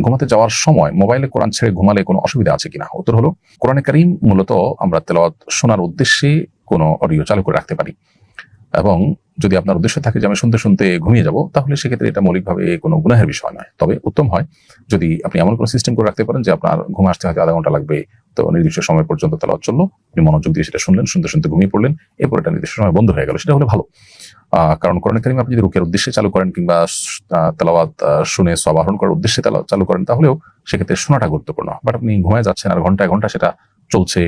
ঘুমাতে যাওয়ার সময় মোবাইলে কোরআন ছেড়ে ঘুমালে কোনো অসুবিধা আছে কিনা? উত্তর হলো, কোরআনে কারীম মূলত আমরা তেলাওয়াত শোনার উদ্দেশ্যে কোনো অডিও চালু করে রাখতে পারি, এবং যদি আপনার উদ্দেশ্য থাকে যে আমি শুনতে শুনতে ঘুমিয়ে যাব, তাহলে সেক্ষেত্রে এটা মৌলিকভাবে কোনো গুনাহের বিষয় নয়। তবে উত্তম হয় যদি আপনি এমন কোনো সিস্টেম করে রাখতে পারেন যে আপনার ঘুম আসতে হয়তো আধা ঘন্টা লাগবে, তো নির্দিষ্ট সময় পর্যন্ত তেলাওয়াত চললো, আপনি মনোযোগ দিয়ে সেটা শুনলেন, শুনতে শুনতে ঘুমিয়ে পড়লেন, এরপর এটা নির্দিষ্ট সময় বন্ধ হয়ে গেল, সেটা হলে ভালো। কারণ কোরআনে কারীম আপনি যদি রুকিয়ার উদ্দেশ্যে চালু করেন কিংবা তেলাওয়াত শুনে সওয়াব আহরণ করার উদ্দেশ্যে তেলাওয়াত চালু করেন, তাহলেও সেক্ষেত্রে শোনাটা গুরুত্বপূর্ণ। বাট আপনি ঘুমায় যাচ্ছেন আর ঘন্টায় ঘন্টা সেটা চলছে,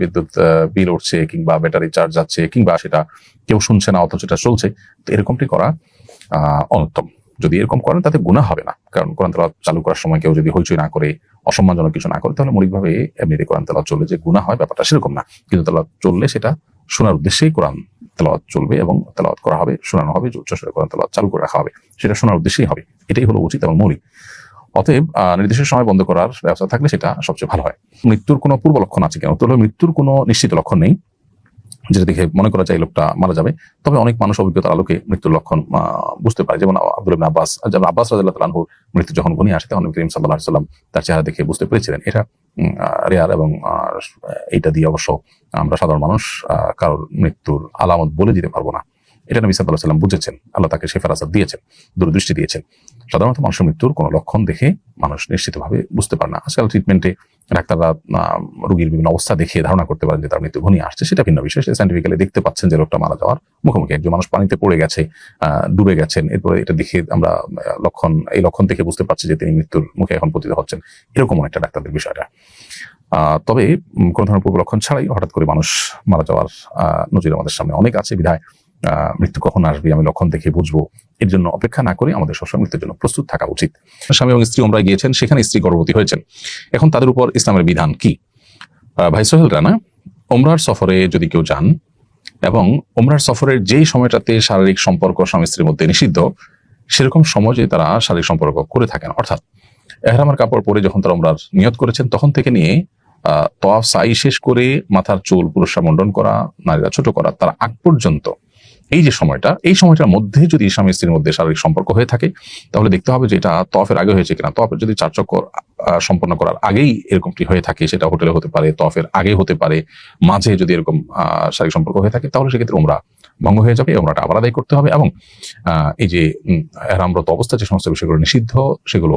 বিদ্যুৎ বিল উঠছে কিংবা ব্যাটারি চার্জ যাচ্ছে কিংবা সেটা কেউ শুনছে না অথচ এটা চলছে, তো এরকমটি করা অনুত্তম। যদি এরকম করেন তাতে গুনাহ হবে না, কারণ কোরআন তেলাওয়াত চালু করার সময় কেউ যদি হইচই না করে, অসম্মানজনক কিছু না করে, তাহলে মৌলিকভাবে এমনিতে কোরআন তেলাওয়াত চললে যে গুনাহ হয় ব্যাপারটা সেরকম না। কিন্তু তেলাওয়াত চললে সেটা শোনার উদ্দেশ্যেই কোরআন তেলাওয়াত চলবে এবং তেলাওয়াত করা হবে, শোনানো হবে, উচ্চস্বরে কোরআন তেলাওয়াত চালু করে রাখা হবে, সেটা শোনার উদ্দেশ্যেই হবে। এটাই হলো উচিত এবং মৌলিক। অতএব নির্দিষ্ট সময় বন্ধ করার ব্যবস্থা থাকলে সেটা সবচেয়ে ভালো হয়। মৃত্যুর কোনো পূর্ব লক্ষণ আছে কিনা? উত্তর হলো, মৃত্যুর কোনো নিশ্চিত লক্ষণ নেই যেটা দেখে মনে করা যায় লোকটা মারা যাবে। তবে অনেক মানুষ অভিজ্ঞতার আলোকে মৃত্যুর লক্ষণ বুঝতে পারে। যেমন আব্দুল্লাহ ইবনে আব্বাস রাদিয়াল্লাহু তাআলা আনহু মৃত্যু যখন ঘনিয়ে আসে, তখন নবী করিম সাল্লাল্লাহু আলাইহি ওয়াসাল্লাম তার চেহারা দেখে বুঝতে পেরেছিলেন। এটা রেয়ার, এবং এইটা দিয়ে অবশ্য আমরা সাধারণ মানুষ কারোর মৃত্যুর আলামত বলে দিতে পারবো না। এটা নবী সাল্লাল্লাহু আলাইহি ওয়াসাল্লাম বুঝেছেন, আল্লাহ তাকে সেই ফেরাসত দিয়েছেন, দূরদৃষ্টি দিয়েছেন। সাধারণত মানুষের মৃত্যুর কোনো লক্ষণ দেখে মানুষ নিশ্চিতভাবে বুঝতে পারে না। আজকাল ট্রিটমেন্টে ডাক্তাররা রোগীর বিভিন্ন অবস্থা দেখে ধারণা করতে পারেন যে তার মৃত্যু ঘনিয়ে আসছে, সেটা ভিন্ন বিষয়। সেটা সায়েন্টিফিক্যালি দেখতে পাচ্ছেন যে লোকটা মারা যাওয়ার মুখোমুখি। একজন মানুষ পানিতে পড়ে গেছে, ডুবে গেছেন, এরপরে এটা দেখে আমরা এই লক্ষণ দেখে বুঝতে পারছি যে তিনি মৃত্যুর মুখে এখন পতিত হচ্ছেন, এরকম একটা ডাক্তারদের বিষয়টা। তবে কোনো ধরনের পূর্ব লক্ষণ ছাড়াই হঠাৎ করে মানুষ মারা যাওয়ার নজির আমাদের সামনে অনেক আছে। বিধায় মৃত্যু কখন আসবে আমি লক্ষণ দেখে বুঝবো, এর জন্য অপেক্ষা না করে আমাদের সবসময় মৃত্যুর জন্য প্রস্তুত থাকা উচিত। স্বামী এবং স্ত্রী ওমরায় গিয়েছেন, সেখানে স্ত্রী গর্ভবতী হয়েছেন, এখন তাদের উপর ইসলামের বিধান কি? ভাই সোহেল রানা, ওমরার সফরে যদি কেউ যান এবং ওমরার সফরের যেই সময়টাতে শারীরিক সম্পর্ক স্বামী স্ত্রীর মধ্যে নিষিদ্ধ, সেরকম সময় যে তারা শারীরিক সম্পর্ক করে থাকেন, অর্থাৎ এহরামের কাপড় পরে যখন তারা ওমরার নিয়ত করেছেন তখন থেকে নিয়ে তওয়াফ সাই শেষ করে মাথার চুল পুরুষরা মুন্ডন করা, নারীরা ছোট করা, তার আগ পর্যন্ত এই যে সময়টা, এই সময়টার মধ্যে যদি স্বামী স্ত্রীর মধ্যে শারীরিক সম্পর্ক হয়ে থাকে, তাহলে দেখতে হবে যে এটা তওয়াফের আগে হয়েছে কিনা। তওয়াফের যদি 4 চক্কর সম্পন্ন করার আগেই এরকমটি হয়ে থাকে, সেটা হোটেলে হতে পারে, তওয়াফের আগে হতে পারে, মাঝে যদি এরকম শারীরিক সম্পর্ক হয়ে থাকে, তাহলে সেক্ষেত্রে ওমরা ভঙ্গ হয়ে যাবে, ওমরাটা আবার আদায় করতে হবে। এবং এই যে এহরামরত অবস্থা যে সমস্ত বিষয়গুলো নিষিদ্ধ, সেগুলো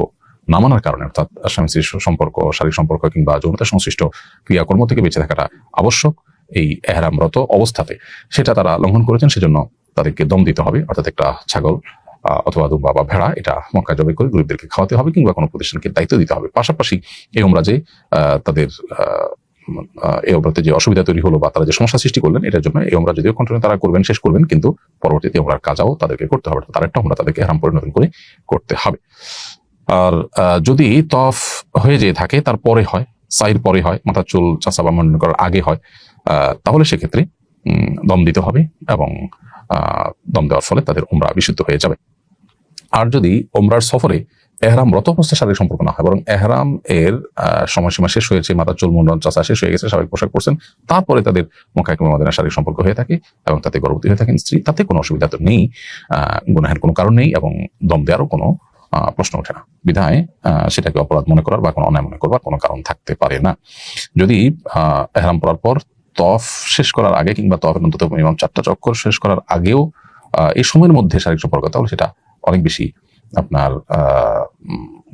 না মানার কারণে, অর্থাৎ স্বামী স্ত্রীর সম্পর্ক, শারীরিক সম্পর্ক কিংবা যৌনতা সংশ্লিষ্ট ক্রিয়াকর্ম থেকে বেঁচে থাকাটা আবশ্যক এই এহরামরত অবস্থাতে, সেটা তারা লঙ্ঘন করেছেন, সেজন্য তাদেরকে দম দিতে হবে, অর্থাৎ একটা ছাগল অথবা দুম্বা বা ভেড়া এটা মক্কা জবাই করে গরিবদেরকে খাওয়াতে হবে কিংবা কোনো প্রতিষ্ঠানকে দায়িত্ব দিতে হবে। পাশাপাশি এই ওমরা যে তাদের এই ওমরাতে যে অসুবিধা তৈরি হলো বা তারা যে সমস্যা সৃষ্টি করলেন, এটার জন্য এই ওমরা যদিও কন্টিনিউ তারা করবেন, শেষ করবেন, কিন্তু পরবর্তীতে ওমরার কাজাও তাদেরকে করতে হবে, তার একটা ওমরা তাদেরকে এহরাম পরিণত করে করতে হবে। আর যদি তওয়াফ হয়ে যেয়ে থাকে, তারপরে হয়, সাইর পরে হয়, মাথার চুল চাচা বা মুন্ডন করার আগে হয়, তাহলে সেক্ষেত্রে দম দিতে হবে এবং দম দেওয়ার ফলে তাদের ওমরা বিশুদ্ধ হয়ে যাবে। আর যদি ওমরার সফরে এহরাম রত অবস্থায় শারীরিক সম্পর্ক না হয়, বরং এহরাম এর সময়সীমা শেষ হয়েছে, মাথার চুল মুন্ডন চাচা শেষ হয়ে গেছে, স্বাভাবিক পোশাক পরছেন, তারপরে তাদের মক্কা কিংবা মদিনায় শারীরিক সম্পর্ক হয়ে থাকে এবং তাতে গর্ভবতী হয়ে থাকেন স্ত্রী, তাতে কোনো অসুবিধা তো নেই, গুনাহের কোনো কারণ নেই এবং দম দেওয়ারও কোনো প্রশ্ন ওঠে না। বিধায় সেটাকে অপরাধ মনে করার বা কোনো অন্যায় মনে করবার কোনো কারণ থাকতে পারে না। যদি এহরাম পরার পর তওয়াফ শেষ করার আগে কিংবা তওয়াফের অন্তত মিনিমাম 4টা চক্কর শেষ করার আগেও এই সময়ের মধ্যে শারীরিক সম্পর্ক, তাহলে সেটা অনেক বেশি আপনার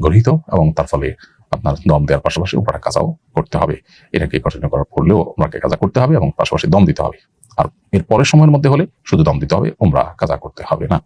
গর্হিত এবং তার ফলে আপনার দম দেওয়ার পাশাপাশি ওমরা কাজাও করতে হবে। এটাকে কন্টিনিউ করার পড়লেও ওমরাকে কাজা করতে হবে এবং পাশাপাশি দম দিতে হবে। আর এর পরের সময়ের মধ্যে হলে শুধু দম দিতে হবে, ওমরা কাজা করতে হবে না।